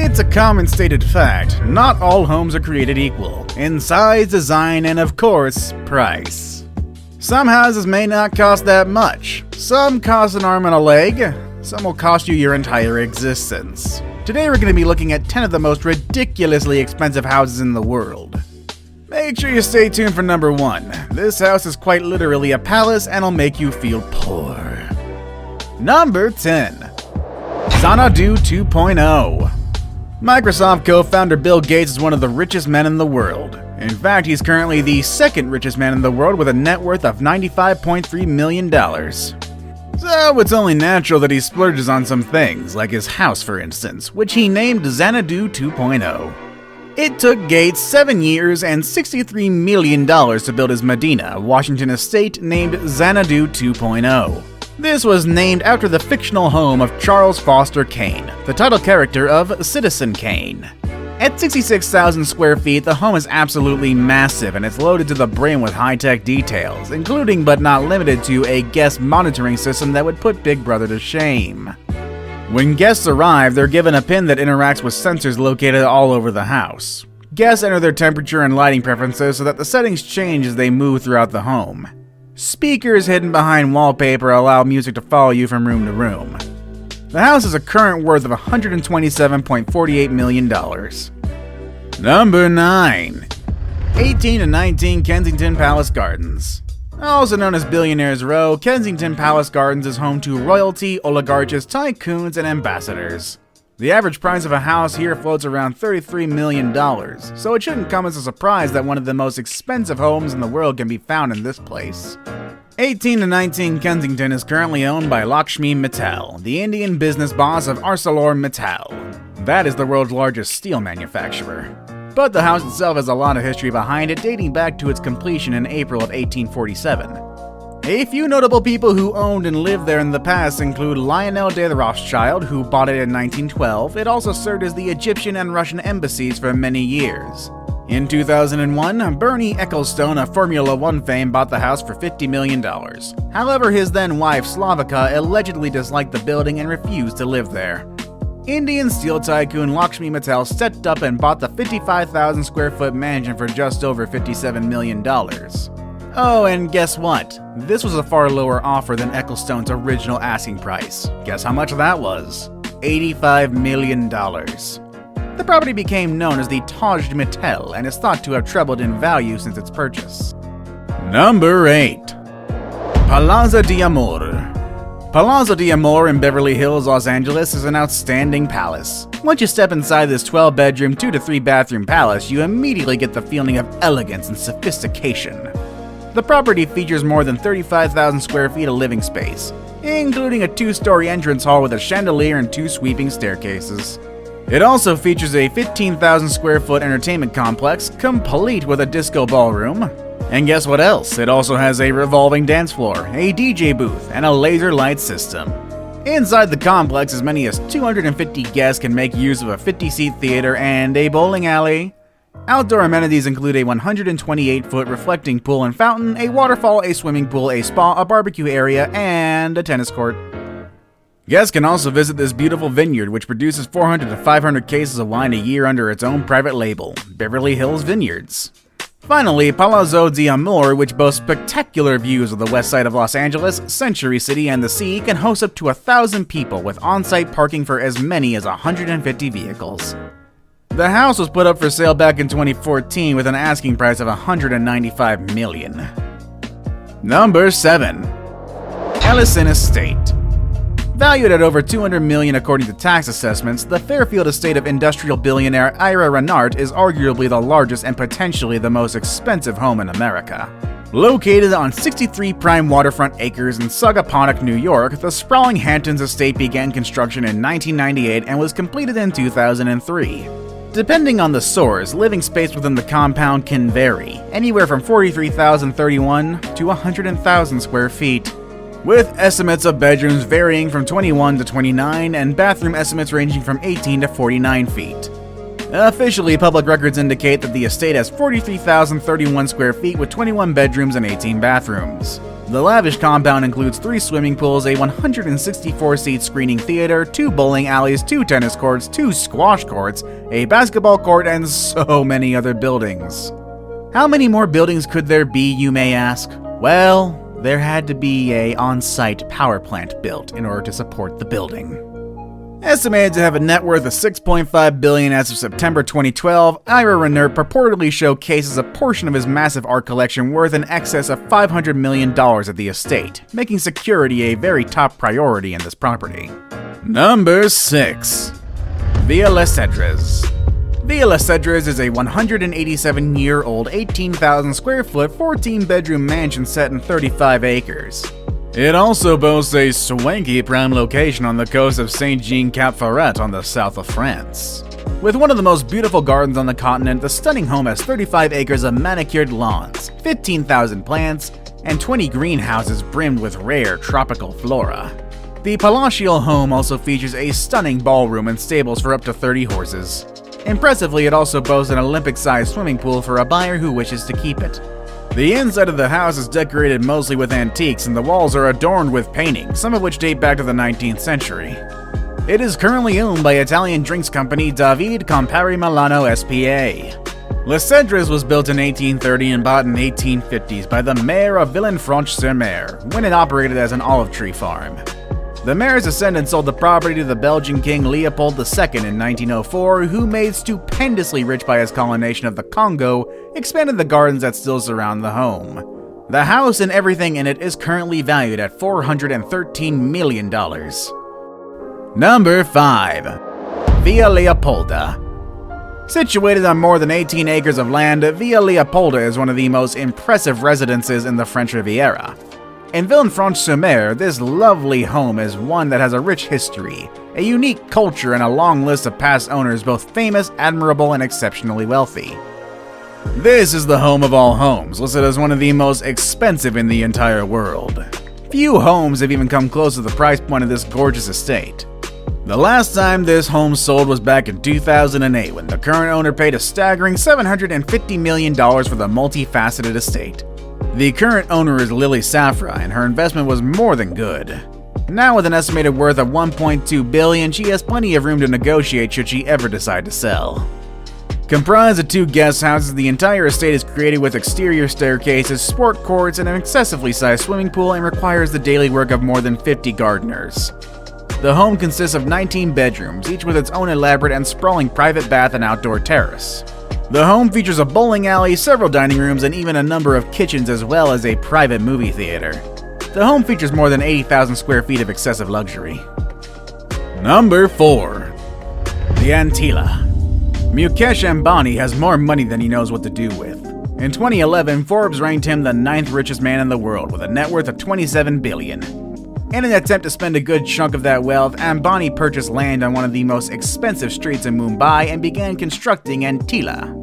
It's a common stated fact, not all homes are created equal, in size, design, and of course, price. Some houses may not cost that much. Some cost an arm and a leg. Some will cost you your entire existence. Today we're going to be looking at 10 of the most ridiculously expensive houses in the world. Make sure you stay tuned for number 1. This house is quite literally a palace and will make you feel poor. Number 10. Xanadu 2.0. Microsoft co-founder Bill Gates is one of the richest men in the world. In fact, he's currently the second richest man in the world with a net worth of $95.3 million. So it's only natural that he splurges on some things, like his house for instance, which he named Xanadu 2.0. It took Gates 7 years and $63 million to build his Medina, Washington estate named Xanadu 2.0. This was named after the fictional home of Charles Foster Kane, the title character of Citizen Kane. At 66,000 square feet, the home is absolutely massive and it's loaded to the brim with high-tech details, including but not limited to a guest monitoring system that would put Big Brother to shame. When guests arrive, they're given a pin that interacts with sensors located all over the house. Guests enter their temperature and lighting preferences so that the settings change as they move throughout the home. Speakers hidden behind wallpaper allow music to follow you from room to room. The house has a current worth of $127.48 million. Number 9. 18 to 19 Kensington Palace Gardens. Also known as Billionaires Row, Kensington Palace Gardens is home to royalty, oligarchs, tycoons, and ambassadors. The average price of a house here floats around $33 million, so it shouldn't come as a surprise that one of the most expensive homes in the world can be found in this place. 18 to 19 Kensington is currently owned by Lakshmi Mittal, the Indian business boss of ArcelorMittal. That is the world's largest steel manufacturer. But the house itself has a lot of history behind it, dating back to its completion in April of 1847. A few notable people who owned and lived there in the past include Lionel de Rothschild, who bought it in 1912. It also served as the Egyptian and Russian embassies for many years. In 2001, Bernie Ecclestone of Formula One fame bought the house for $50 million. However, his then wife Slavica allegedly disliked the building and refused to live there. Indian steel tycoon Lakshmi Mittal stepped up and bought the 55,000 square foot mansion for just over $57 million. Oh, and guess what? This was a far lower offer than Ecclestone's original asking price. Guess how much that was? $85 million. The property became known as the Taj Mahal and is thought to have trebled in value since its purchase. Number 8. Palazzo d'Amore. Palazzo d'Amore in Beverly Hills, Los Angeles is an outstanding palace. Once you step inside this 12-bedroom, 2 to 3 bathroom palace, you immediately get the feeling of elegance and sophistication. The property features more than 35,000 square feet of living space, including a 2-story entrance hall with a chandelier and 2 sweeping staircases. It also features a 15,000 square foot entertainment complex, complete with a disco ballroom. And guess what else? It also has a revolving dance floor, a DJ booth, and a laser light system. Inside the complex, as many as 250 guests can make use of a 50-seat theater and a bowling alley. Outdoor amenities include a 128-foot reflecting pool and fountain, a waterfall, a swimming pool, a spa, a barbecue area, and a tennis court. Guests can also visit this beautiful vineyard, which produces 400 to 500 cases of wine a year under its own private label, Beverly Hills Vineyards. Finally, Palazzo d'Amore, which boasts spectacular views of the west side of Los Angeles, Century City, and the sea, can host up to 1,000 people with on-site parking for as many as 150 vehicles. The house was put up for sale back in 2014 with an asking price of $195 million. Number 7. Ellison Estate. Valued at over $200 million according to tax assessments, the Fairfield estate of industrial billionaire Ira Renart is arguably the largest and potentially the most expensive home in America. Located on 63 prime waterfront acres in Sagaponack, New York, the sprawling Hamptons estate began construction in 1998 and was completed in 2003. Depending on the source, living space within the compound can vary, anywhere from 43,031 to 100,000 square feet, with estimates of bedrooms varying from 21 to 29 and bathroom estimates ranging from 18 to 49 feet. Officially, public records indicate that the estate has 43,031 square feet with 21 bedrooms and 18 bathrooms. The lavish compound includes 3 swimming pools, a 164-seat screening theater, 2 bowling alleys, 2 tennis courts, 2 squash courts, a basketball court, and so many other buildings. How many more buildings could there be, you may ask? Well, there had to be an on-site power plant built in order to support the building. Estimated to have a net worth of $6.5 billion as of September 2012, Ira Renner purportedly showcases a portion of his massive art collection worth in excess of $500 million at the estate, making security a very top priority in this property. Number 6. Villa Les Cedres. Villa Les Cedres is a 187-year-old, 18,000 square foot, 14-bedroom mansion set in 35 acres. It also boasts a swanky prime location on the coast of Saint-Jean-Cap-Ferrat on the south of France. With one of the most beautiful gardens on the continent, the stunning home has 35 acres of manicured lawns, 15,000 plants, and 20 greenhouses brimmed with rare tropical flora. The palatial home also features a stunning ballroom and stables for up to 30 horses. Impressively, it also boasts an Olympic-sized swimming pool for a buyer who wishes to keep it. The inside of the house is decorated mostly with antiques, and the walls are adorned with paintings, some of which date back to the 19th century. It is currently owned by Italian drinks company David Campari Milano S.p.A. Les Cedres was built in 1830 and bought in 1850s by the mayor of Villefranche-sur-Mer when it operated as an olive tree farm. The mayor's descendants sold the property to the Belgian King Leopold II in 1904, who, made stupendously rich by his colonization of the Congo, expanded the gardens that still surround the home. The house and everything in it is currently valued at $413 million. Number 5. Villa Leopolda. Situated on more than 18 acres of land, Villa Leopolda is one of the most impressive residences in the French Riviera. In Villefranche-sur-Mer, this lovely home is one that has a rich history, a unique culture, and a long list of past owners both famous, admirable, and exceptionally wealthy. This is the home of all homes, listed as one of the most expensive in the entire world. Few homes have even come close to the price point of this gorgeous estate. The last time this home sold was back in 2008, when the current owner paid a staggering $750 million for the multifaceted estate. The current owner is Lily Safra, and her investment was more than good. Now with an estimated worth of $1.2 billion, she has plenty of room to negotiate should she ever decide to sell. Comprised of 2 guest houses, the entire estate is created with exterior staircases, sport courts, and an excessively sized swimming pool, and requires the daily work of more than 50 gardeners. The home consists of 19 bedrooms, each with its own elaborate and sprawling private bath and outdoor terrace. The home features a bowling alley, several dining rooms, and even a number of kitchens, as well as a private movie theater. The home features more than 80,000 square feet of excessive luxury. Number 4. The Antilla. Mukesh Ambani has more money than he knows what to do with. In 2011, Forbes ranked him the 9th richest man in the world with a net worth of $27 billion. In an attempt to spend a good chunk of that wealth, Ambani purchased land on one of the most expensive streets in Mumbai and began constructing Antilla.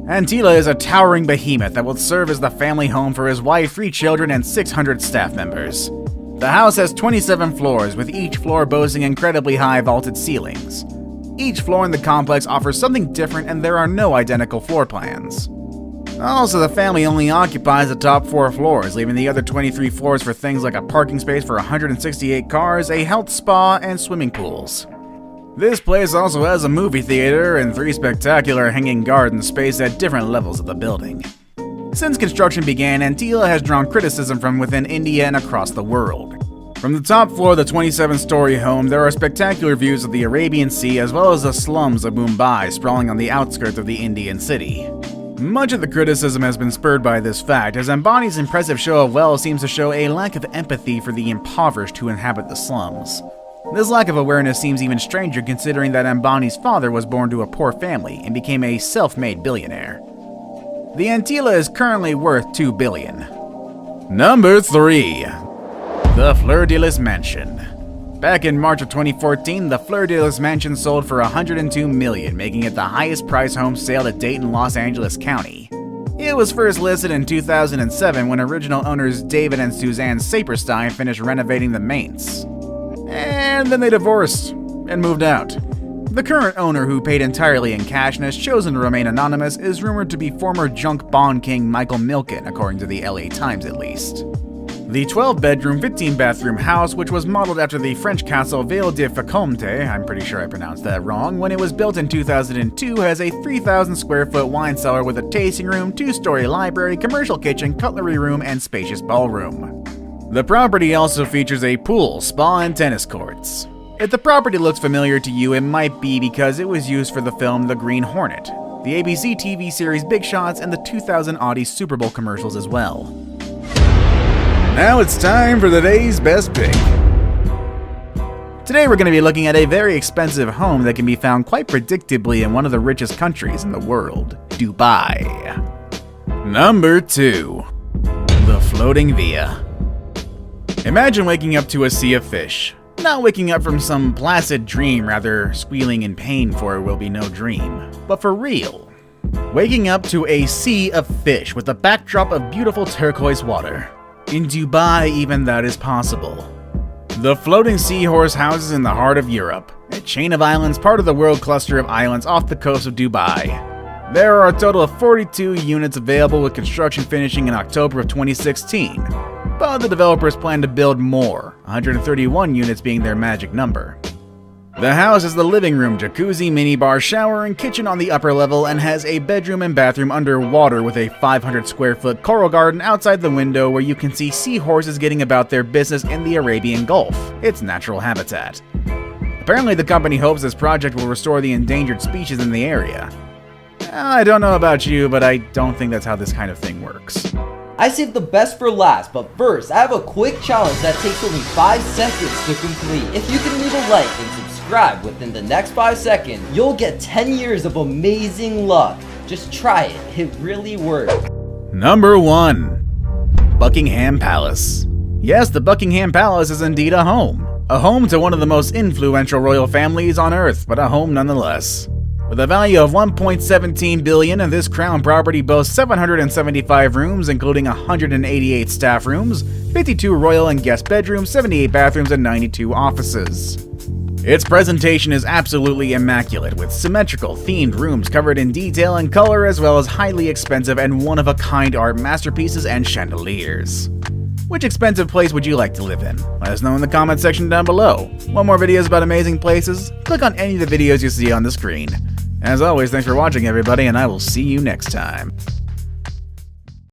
Antilla is a towering behemoth that will serve as the family home for his wife, 3 children, and 600 staff members. The house has 27 floors, with each floor boasting incredibly high vaulted ceilings. Each floor in the complex offers something different, and there are no identical floor plans. Also, the family only occupies the top 4 floors, leaving the other 23 floors for things like a parking space for 168 cars, a health spa, and swimming pools. This place also has a movie theater and 3 spectacular hanging gardens spaced at different levels of the building. Since construction began, Antilla has drawn criticism from within India and across the world. From the top floor of the 27-story home, there are spectacular views of the Arabian Sea as well as the slums of Mumbai sprawling on the outskirts of the Indian city. Much of the criticism has been spurred by this fact, as Ambani's impressive show of wealth seems to show a lack of empathy for the impoverished who inhabit the slums. This lack of awareness seems even stranger considering that Ambani's father was born to a poor family and became a self-made billionaire. The Antilla is currently worth $2 billion. Number 3. The Fleur de Lis Mansion. Back in March of 2014, the Fleur de Lis Mansion sold for $102 million, making it the highest priced home sale to date in Los Angeles County. It was first listed in 2007 when original owners David and Suzanne Saperstein finished renovating the manse. And then they divorced and moved out. The current owner, who paid entirely in cash and has chosen to remain anonymous, is rumored to be former junk bond king Michael Milken, according to the LA Times at least. The 12-bedroom, 15-bathroom house, which was modeled after the French castle Vale de Facomte, I'm pretty sure I pronounced that wrong, when it was built in 2002, has a 3,000 square foot wine cellar with a tasting room, 2-story library, commercial kitchen, cutlery room, and spacious ballroom. The property also features a pool, spa, and tennis courts. If the property looks familiar to you, it might be because it was used for the film The Green Hornet, the ABC TV series Big Shots, and the 2000 Audi Super Bowl commercials as well. Now it's time for today's best pick. Today we're going to be looking at a very expensive home that can be found quite predictably in one of the richest countries in the world, Dubai. Number 2. The Floating Villa. Imagine waking up to a sea of fish. Not waking up from some placid dream, rather squealing in pain, for it will be no dream, but for real. Waking up to a sea of fish with a backdrop of beautiful turquoise water. In Dubai, even that is possible. The floating seahorse houses in the heart of Europe, a chain of islands part of the world cluster of islands off the coast of Dubai. There are a total of 42 units available, with construction finishing in October of 2016, but the developers plan to build more, 131 units being their magic number. The house has the living room, jacuzzi, minibar, shower, and kitchen on the upper level, and has a bedroom and bathroom underwater with a 500 square foot coral garden outside the window where you can see seahorses getting about their business in the Arabian Gulf, its natural habitat. Apparently the company hopes this project will restore the endangered species in the area. I don't know about you, but I don't think that's how this kind of thing works. I saved the best for last, but first I have a quick challenge that takes only 5 seconds to complete. If you can leave a like and subscribe within the next 5 seconds, you'll get 10 years of amazing luck. Just try it, it really works. Number 1. Buckingham Palace. Yes, the Buckingham Palace is indeed a home. A home to one of the most influential royal families on earth, but a home nonetheless. With a value of $1.17 billion, this crown property boasts 775 rooms, including 188 staff rooms, 52 royal and guest bedrooms, 78 bathrooms, and 92 offices. Its presentation is absolutely immaculate, with symmetrical, themed rooms covered in detail and color, as well as highly expensive and one-of-a-kind art masterpieces and chandeliers. Which expensive place would you like to live in? Let us know in the comment section down below. Want more videos about amazing places? Click on any of the videos you see on the screen. As always, thanks for watching everybody, and I will see you next time.